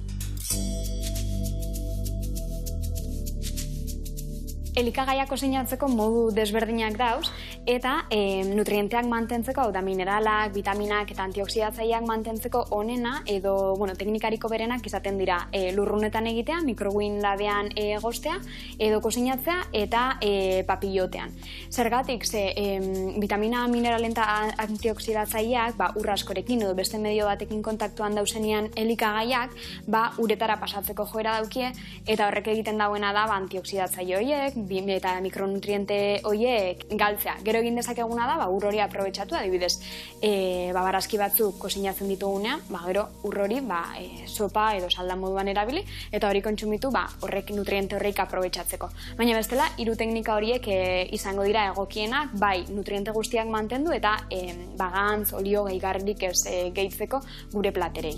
Elikagaiak kozinatzeko modu desberdinak dauz, eta nutrienteak mantentzeko, hau da mineralak, vitaminak eta antioxidatzaileak mantentzeko onena, edo teknikariko berenak izaten dira lurrunetan egitea, mikroguin labean egostea, edo kozinatzea eta papillotean. Zergatik, vitamina, mineralen eta antioxidatzaileak ur askorekin edo beste medio batekin kontaktuan dauzenean elikagaiak uretara pasatzeko joera daukie, eta horrek egiten dauena da antioxidatzaile horiek, eta mikronutriente horiek galtzea. Gero egin dezakeguna da, ur hori aprobetxatu, adibidez, barazki batzuk kozinatzen ditugunean, gero ur hori sopa edo salda moduan erabili, eta hori kontsumitu horrek nutriente horreik aprobetxatzeko. Baina bestela, hiru teknika horiek izango dira egokienak, bai nutriente guztiak mantendu eta gantz, olio, gehigarrik ez gehitzeko gure platerei.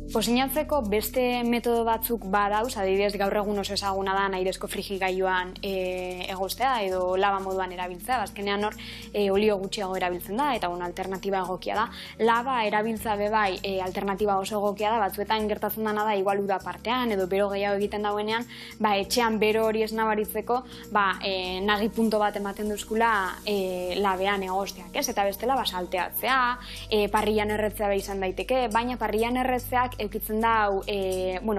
Kozinatzeko beste metodo batzuk badauz, adibidez gaur egun oso ezaguna da airezko frigigailuan egostea edo laba moduan erabiltzea, azkenean hor olio gutxiago erabiltzen da eta alternatiba egokia da. Laba erabiltza bebai alternatiba oso egokia da, batzuetan gertatzen dena da igual uda partean edo bero gehiago egiten dauenean, etxean bero hori ez nabaritzeko nagi punto bat ematen duzkula labean egosteak, ez? Eta bestela salteatzea, parrilan erretzea izan daiteke, baina parrilan erretzeak eukitzen dau,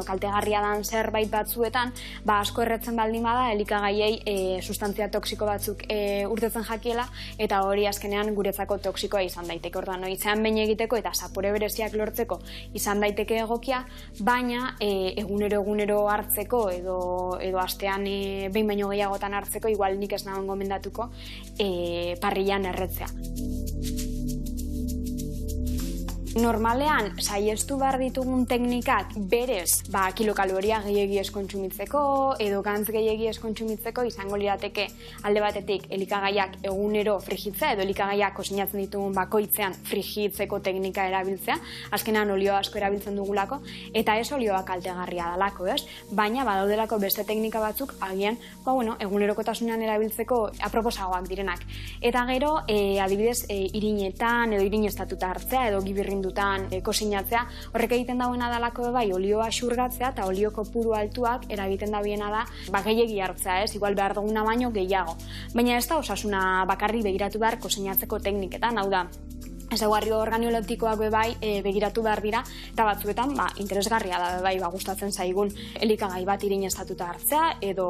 kaltegarria dan zerbait batzuetan, asko erretzen baldin bada, elikagaiei sustantzia toksiko batzuk urtetzen jakiela, eta hori azkenean guretzako toksikoa izan daiteke. Orduan, itzean behin egiteko eta zapore bereziak lortzeko izan daiteke egokia, baina egunero hartzeko edo astean behin baino gehiagotan hartzeko, igual nik ez nagoen gomendatuko parrilan erretzea. Normalean, saiestu behar ditugun teknikak berez kilokaloria gehiegi ez kontsumitzeko edo gantz gehiegi ez kontsumitzeko izango lirateke alde batetik elikagaiak egunero frigitzea edo elikagaiak kozinatzen ditugun bakoitzean frigitzeko teknika erabiltzea, azkenan olio asko erabiltzen dugulako, eta ez olioa kaltegarria dalako, ez? Baina badaudelako beste teknika batzuk agian egunerokotasunean erabiltzeko aproposagoak direnak. Eta gero, adibidez, irinetan edo irinestatuta hartzea edo gibirrindutan kozinatzea, horrek egiten dauena dalako bai olioa xurgatzea eta olio kopuru altuak eragiten dabiena da gehiegi hartzea, ez? Igual behar duguna baino gehiago. Baina ez da osasuna bakarri begiratu behar kozinatzeko tekniketan, hau da, ezaugarri organoleptikoak bai begiratu behar dira, eta batzuetan interesgarria da bai gustatzen zaigun elikagai bat irinestatuta hartzea edo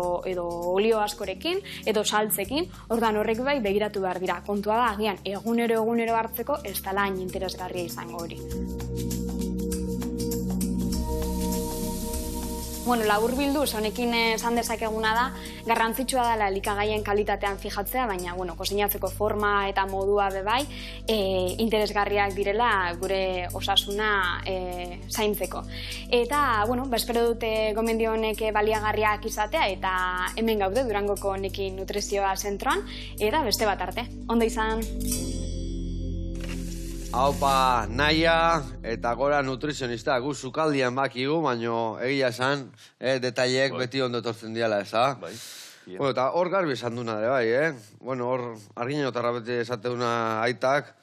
olio askorekin edo saltzekin, ordan horrek bai begiratu behar dira. Kontua da agian egunero hartzeko ez dela hain interesgarria izango hori. Laburbilduz, honekin esan dezakeguna da, garrantzitsua dela elikagaien kalitatean fijatzea, baina, kozinatzeko forma eta modua bebai, interesgarriak direla gure osasuna zaintzeko. Eta, espero dute gomendio honek baliagarriak izatea, eta hemen gaude Durangoko Nekin Nutrizioa zentroan, eta beste bat arte. Ondo izan! Haupa, naia eta gora nutrizionista, gu sukaldian bakigu, baino egia esan, detaileek beti ondo etortzen diala, eza? Bai. Eta hor garbi esan duna de bai, hor arginotarra beti esateuna aitak,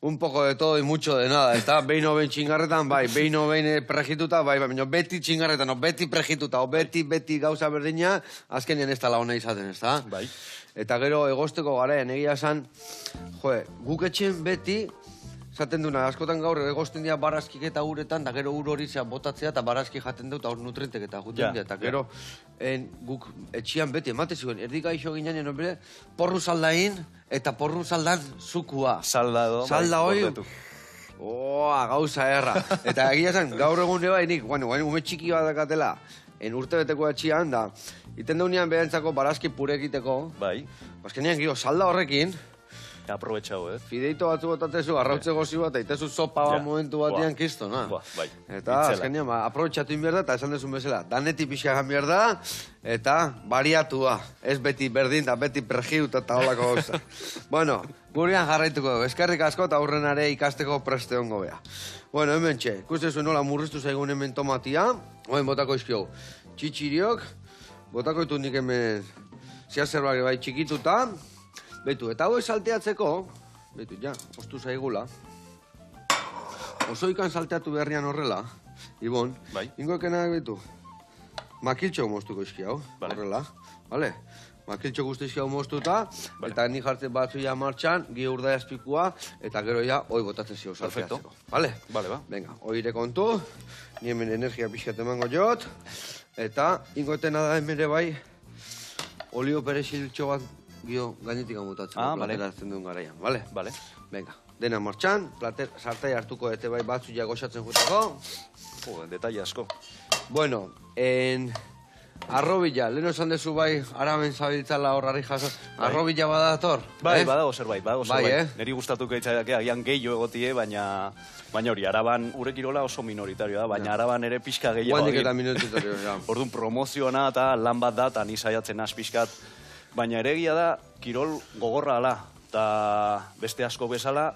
un poco de todo y mucho de nada, ezta? Behin txingarretan, bai, behin prejituta, bai, baina beti txingarretan, beti prejituta, beti gauza berdina, azkenean ez tala hona izaten, ezta? Bai. Eta gero egosteko garaen egia esan, guk etxen beti, zaten duna, askotan gaur egosten dira barazkik eta uretan, da gero ur hori botatzea eta barazki jaten dut, aur nutrientek eta juten dira, eta gero guk etxian beti emate zuen, erdik gaixo ginean, porru saldain eta porru saldan zukua. Salda hori, gauza erra. Eta egia zen, gaur egun bai nik, ume txiki bat dakatela, urte beteko etxian, da, iten daunean behentzako barazki pure egiteko, azkenean gio, salda horrekin, aprobetxau, fideito batzu botatezu, arrautze gozi bat, eitezu sopa bat momentu batean kisto, na? Eta azkenean, aprobetxatu inbierda, eta esan dezun bezala, danetik pixka jan da, eta bariatua, ez beti berdin, da beti pregiut eta holako gauza. Bueno, gurean jarraituko dugu, eskerrik asko eta aurrenare ikasteko preste hongo beha. Bueno, hemen txe, ikusten zuen nola murriztu zaigun hemen tomatia, botako izkiogu, txitxiriok, botako ditu nik hemen zerbait bai txikituta. Beitu, eta hau salteatzeko, beitu, ja, ostu zaigula. Osoikan salteatu beharrian horrela, Ibon, ingoekenak beitu, makiltxo moztuko izki hau, horrela, bale? Makiltxo guztizki hau moztuta, eta ni jartzen batzu ja martxan, gi urda azpikua, eta gero ja, hoi botatzen zio salteatzeko, bale? Bale, ba. Venga, hoire kontu, ni hemen energia pixkat emango jot, eta ingoetena da hemen ere bai, olio perexiltxo bat gio gainetik amutatzen, platera azten duen garaian, bale? Bale. Venga, dena martxan, sartai hartuko ete bai batzu ja goxatzen jutako. Detalle asko. Bueno, arrobila, leheno esan dezu bai, araben zabiltzala horrari jaso, arrobila badator? Bai, badago zerbait. Neri gustatuko eitzaidak, agian gehiago egotie, baina hori, araban urekirola oso minoritario da, baina araban ere pixka gehiago. Guandik eta minoritario, ja. Orduan promozioana eta lan bat da, eta ni saiatzen az pixkat, baina ere egia da, kirol gogorra ala, eta beste asko bezala,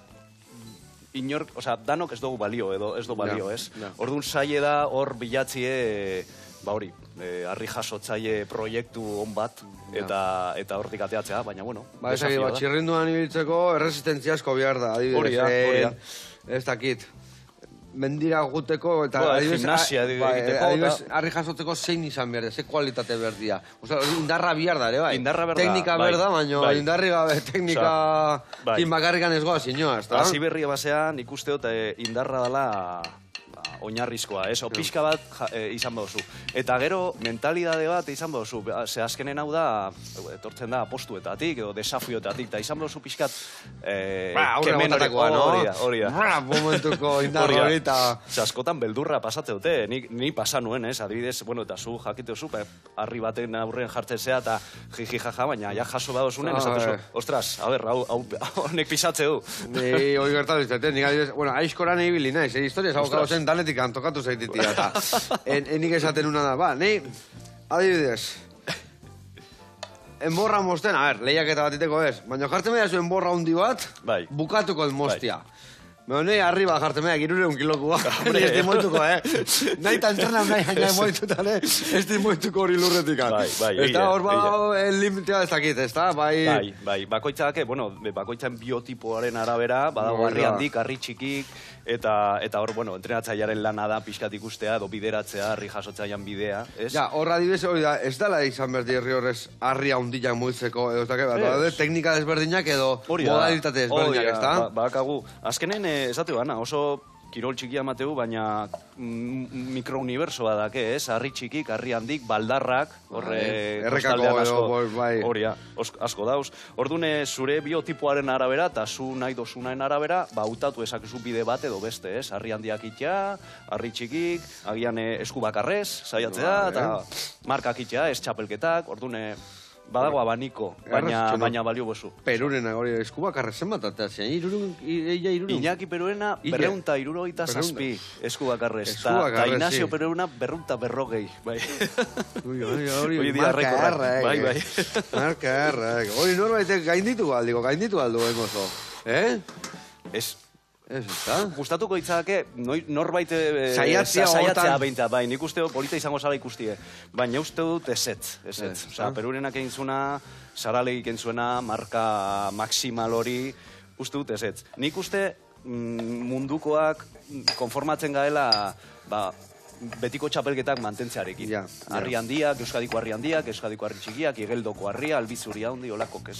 inork, danok ez dugu balio, edo ez dugu balio, ez? Orduan saie da hor bilatzie, hori, harri jasotzaile proiektu on bat, eta hortik ateatzea, baina, bueno, desafio da. Txirrinduan ibiltzeko erresistentzia asko behar da, adibidez, ez dakit. Mendira guteko, eta gimnasia egiteko. Adibidez, harri jasotzeko zein izan behar da, ze kualitate berdia. Indarra bihar da, ere bai. Teknika berda, baina indarri gabe teknika bakarrikan ez goa zinua, ez da? Hasi berria basean ikusteot indarra dela oinarrizkoa, ez? Pixka bat izan behozu. Eta gero, mentalidade bat izan behozu. Ze azkenen hau da, etortzen da postuetatik, edo desafioetatik, eta izan behozu pixkat kemen hori da. Momentuko indarra hori eta... Ze askotan beldurra pasatze dute, ni pasa nuen, ez? Adibidez, bueno, eta zu jakite oso, harri baten aurren jartzen zea, eta jiji jaja, baina ja jaso badozunen, esatezu, ostras, a ber, honek pisatze du. Ni hori gertatu izaten, nik adibidez, bueno, aizkoran ibili naiz, historia zabokatu zen danetik antokatu zaititia, eta enik esaten una da, ba, ni, adibidez, enborra mosten, a ber, lehiaketa batiteko ez, baina jartzen mea zu enborra hundi bat, bukatuko el mostia. Baina nahi arriba jartzen mea, 200 kilokua, ez di moituko, nahi tan txernan nahi haina moitutan, ez di moituko hori lurretikan. Ez da, hor bau, limitea ez dakit, ez da, bai... Bakoitzak, bueno, bakoitzan biotipoaren arabera, badago harri handik, harri txikik, eta hor, bueno, entrenatzailearen lana da pixkat ikustea, edo bideratzea, harri jasotzailean bidea, ez? Ja, horra adibidez, hori da, ez dela izan berdi herri horrez harri handiak muitzeko, edo ez da, teknika desberdinak edo modalitate desberdinak, ez da? Bakagu, azkenen esate bana, oso kirol txikia mateu, baina mikrounibersoa dake, ez? Harri txikik, harri handik, baldarrak, errekako edo, bai. Horia, asko dauz. Ordune, zure biotipoaren arabera, eta zu nahi dozunaen arabera, hautatu esakezu bide bat edo beste, ez? Harri handiak itea, harri txikik, agian esku bakarrez, saiatzea, eta markak itea, ez txapelketak, ordune... Badago abaniko, baina balio bozu. Perurena, hori, eskuba karrezen bat ateatzen, irurun? Iñaki Perurena, 277 eskuba karrez. Ta Ignacio Perurena, 240. Hori, marka errak. Marka errak. Hori, norbaitek gainditu aldu, emozo. Ez. Ez, eta? Gustatuko itzake, norbait saiatzea beinta, bai, nik uste polita izango zala ikustie. Baina uste dut ezetz. Osa, Perurenak egin zuena, Saralegi egin zuena, marka maximal hori, uste dut ezetz. Nik uste mundukoak konformatzen gaela, betiko txapelketak mantentzearekin. Harri handiak, Euskadiko harri handiak, Euskadiko harri txikiak, Igeldoko harria, albizuri handi, olakok ez.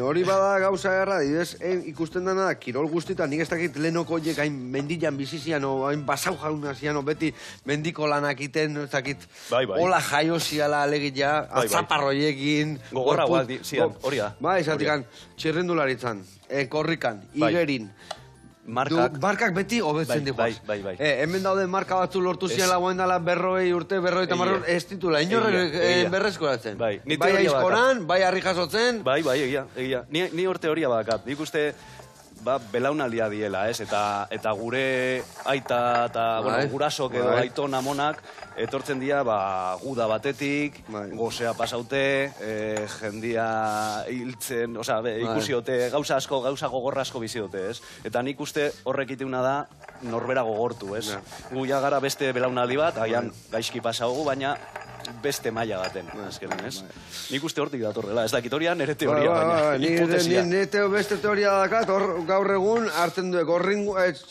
Hori bada gauza erra, dibez, ikusten dena, kirol guztietan, nik ez dakit lehenoko horiek hain mendilan bizizian, hain basau jaunazian, beti mendiko lanak iten, ez dakit, hola jaio ziala alegitea, atzaparroiekin, gogorra guak zian, hori da. Bai, zatikan, txirrindularitzan, korrikan, igerin, markak beti hobetzen diguaz. Bai. Hemen daude marka batzu lortu zian lagoen dala 40 urte, 40 marror, ez titula, inorre berrezkoratzen. Bai aizkoran, bai harri jasotzen. Bai, egia. Ni urte horia badakat. Nik uste, belaunaldia diela, ez? Eta gure aita eta gurasok edo aiton amonak etortzen dira guda batetik, gozea pasaute, jendia hiltzen, ikusi dute, gauza gogorra asko bizi dute, ez? Eta nik uste horrek iteuna da norbera gogortu, ez? Gu ja gara beste belaunaldi bat, agian gaizki pasaugu, baina beste maila baten, azkenen, ez? Nik uste hortik datorrela, ez dakit horian nire teoria, baina hipotesia. Nire beste teoria dakat, gaur egun hartzen du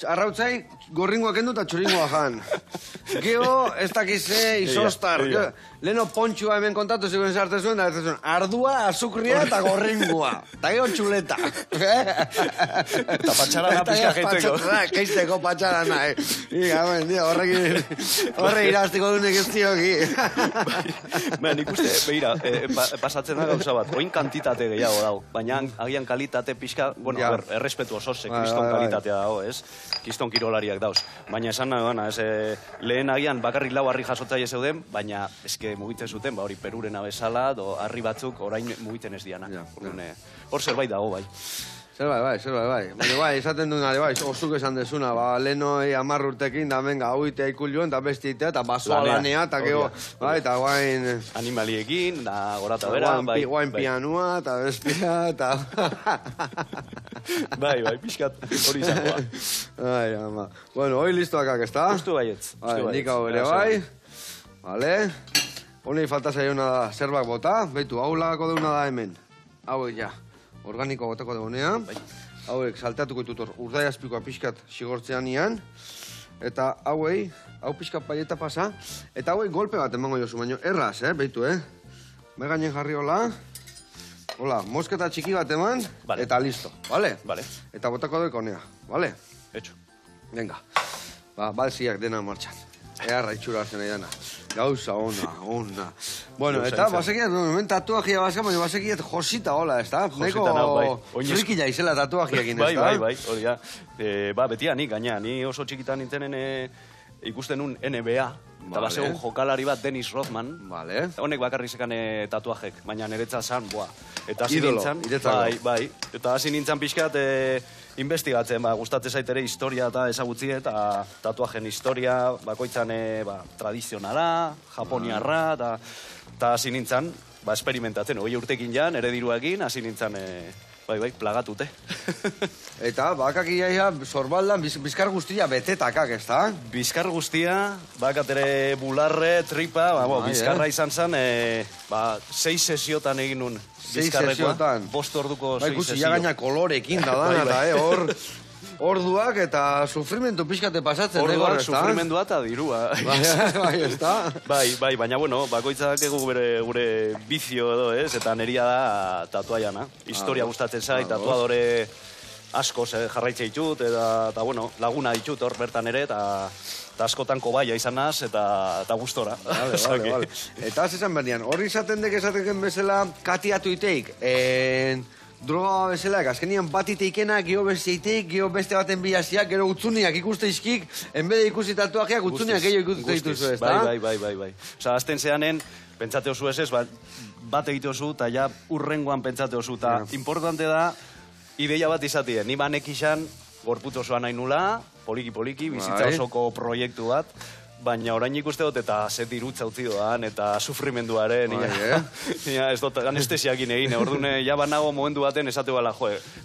arrautzai gorringoa kendu eta txuringoa jan. Geo, ez dakize, izostar. Leno pontxua hemen kontatu zikuen zartzen zuen, da ez zuen, ardua, azukria eta gorringoa. Eta gero txuleta. Eta patxarana pixka geiteko. Keizteko patxarana, horre iraztiko dunek ez dioki. Nik uste, behira, pasatzen da gauza bat, oin kantitate gehiago dau, baina agian kalitate pixka, bueno, errespetu osose, kriston kalitatea dago, ez? Kriston kirolariak dauz. Baina esan nahi dana, lehen agian bakarrik lau harri jasotzaile zeuden, baina eske mugitzen zuten, hori Perurena bezala, harri batzuk orain mugitzen ez diana. Hor zerbait dago, bai. Zerbait, bai. Baina bai, esaten duna, bai, osuk esan desuna, leno 10 urtekin, da menga, hau itea ikulioen, da beste itea, eta basoa lanea, eta gero, bai, eta guain... Animaliekin, da gorata bera, bai. Guain pianua, eta bestia, eta... Bai, pixkat, hori izangoa. Ai, ama. Bueno, hoi listoakak, ez da? Justu baietz. Nik hau ere, bai. Vale. Honi falta zaiona da zerbak bota, behitu, hau lagako deuna da hemen. Hau, ja. Organiko botako dugunea. Hauek salteatuko ditut urdai azpikoa pixkat sigortzean ian. Eta hauei, hau pixkat paieta pasa. Eta hauei golpe bat emango jozu, baino erraz, behitu, Megainen jarri hola. Hola, mosketa txiki bat eman, eta listo, bale? Bale. Eta botako duek honea, bale? Etxo. Venga, balziak dena martxan. Earra itxura hartzen nahi dana. Gauza, ona. Bueno, eta basekiet, tatuajia baska, baina basekiet josita hola, ez da? Neko frikila izela tatuajiakin, ez da? Bai, hori da. Betia nik, gaina, ni oso txikitan nintzenen ikusten un NBA, eta basegun jokalari bat Dennis Rodman. Honek bakarrik zekan tatuajek, baina niretza zan, Eta hasi nintzen, bai, eta hasi nintzen pixkat investigatzen, gustatzen zaitere historia eta ezagutzi eta tatuajen historia, bakoitzan tradizionala, japoniarra, eta hasi nintzen, esperimentatzen, 20 urtekin jan, ere diruakin, hasi nintzen, plagatute. Eta bakak iaia, sorbaldan, bizkar guztia betetakak, ez da? Bizkar guztia, bakatere bularre, tripa, bizkarra izan zen, 6 sesiotan egin nun. 6 sesiotan? 5 orduko 6 sesio. Ikusi, ja gaina kolorekin da dana, eta orduak eta sufrimentu pixkate pasatzen. Orduak, sufrimendua eta dirua. Bai, ez da? Bai, baina bueno, bakoitzak egu gure bizio edo, ez? Eta neria da tatuaiana. Historia gustatzen zait, tatuadore asko jarraitze ditut, eta bueno, laguna ditut hor bertan ere, eta askotan kobaia izan naz, eta gustora. Vale. Eta az esan berdian, horri izaten dek esateken bezala katiatu iteik, droga bezala, azkenian bat iteikena, geho beste iteik, geho beste baten bilaziak, gero utzuniak ikuste izkik, enbede ikusi tatuajeak utzuniak gehiago ikuste dituzu, ez da? Bai. Osa, azten zeanen, pentsate osu ez, bat egite osu, eta ja urrengoan pentsate osu, eta importante da, ideia bat izatien, ni banek izan, gorputz osoan nahi nula, poliki, bizitza osoko proiektu bat, baina orain ikuste dut eta zet irutza utzi doan, eta sufrimenduaren, ez dut anestesiakin egin, orduan banago momentu baten esate bala,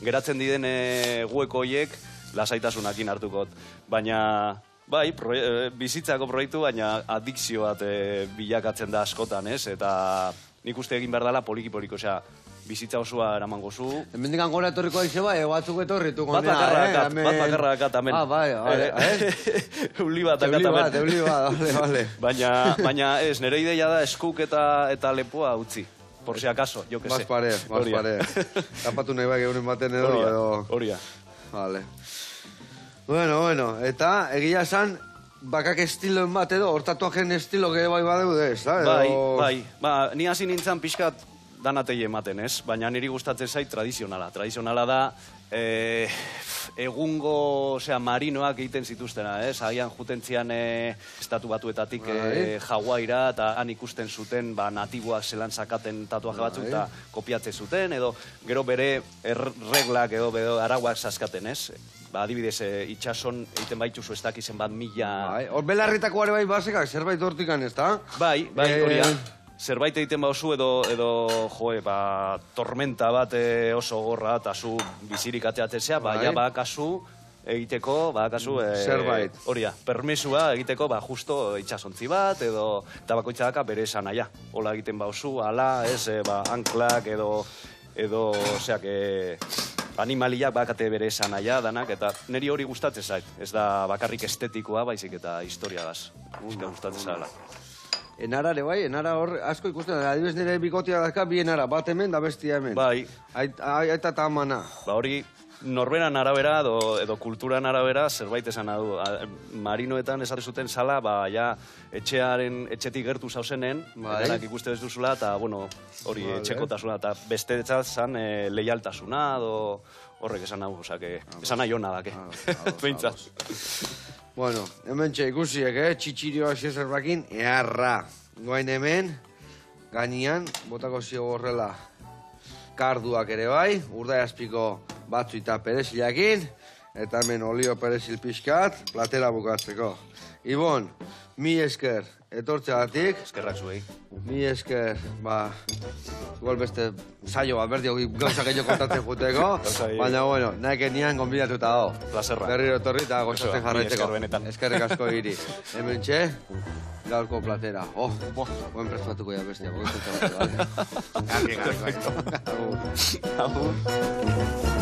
geratzen diden gueko hoiek lasaitasunakin hartukot, baina bai, bizitzako proiektu, baina adikzio bat bilakatzen da askotan, ez, eta nik uste egin behar dela poliki, osea, bizitza osoa eraman gozu. Hemendikan gora etorriko aize bai, batzuk etorritu gonea. Bat bakarra akat, amen. Bai. Euli bat akat, amen. Euli bat, vale. Baina ez, nire ideia da eskuk eta lepoa utzi. Por si acaso, jo que se. Más pare. Tapatu nahi bai euren baten edo. Horia. Vale. Bueno, eta egia esan, bakak estiloen bat edo, hortatuajen estilo gehe bai badeude, ez da? Bai. Ni hasi nintzen pixkat danatei ematen, ez? Baina niri gustatzen zait tradizionala. Tradizionala da egungo, marinoak egiten zituztena, ez? Agian jutentzian estatu batuetatik Hawaiira, eta han ikusten zuten natiboak zelan sakaten tatuaje batzuk, eta kopiatze zuten, edo gero bere reglak edo arauak saskaten, ez? Adibidez, itxason egiten baituzu ez dakizen bat mila... Hor belarritako ere bai basekak, zerbait hortikan, ez da? Bai, horia. Zerbait egiten bauzu edo tormenta bat oso gorra eta zu bizirik ateatzea, kasu egiteko, kasu... Zerbait. Hori da, permesua egiteko, justo itxasontzi bat, eta bakoitza daka bere esan naia. Hola egiten bauzu, ala, anklak edo, oseak, animaliak bakate bere esan naia, danak, eta niri hori gustatzen zait. Ez da bakarrik estetikoa, baizik eta historiagaz. Gustatzen zaila. Enara ere bai, enara hor asko ikusten, adibes nire bikotia dazka, bi enara, bat hemen da bestia hemen. Bai. Aita eta amana. Hori norberan arabera edo kulturan arabera zerbait esan du. Marinoetan esate zuten sala, etxetik gertu zauzenen, denak ikuste ez duzula, eta, hori etxekotasuna, eta beste zan leialtasuna, horrek esan nahu, esan nahi hona dake. Behintzat. Bueno, hemen ikusiek, txitxirioa zerbakin, earra. Goain hemen, gainean, botako zio horrela karduak ere bai, urdai azpiko batzu eta perezilakin, eta hemen olio perezil pixkat, platera bukatzeko. Ibon, mi esker, etortzeagatik. Eskerrak zuei. Mi esker, igual beste saio bat berdi gauza gehiago kontatzen juteko, baina, nahi nian gonbidatuta dago. Placerra. Berriro etorri eta gozatzen jarraitzeko. Eskerrik asko hiri. Hemen gaurko platera. Buen prestatuko ya bestia. Garri. Agur.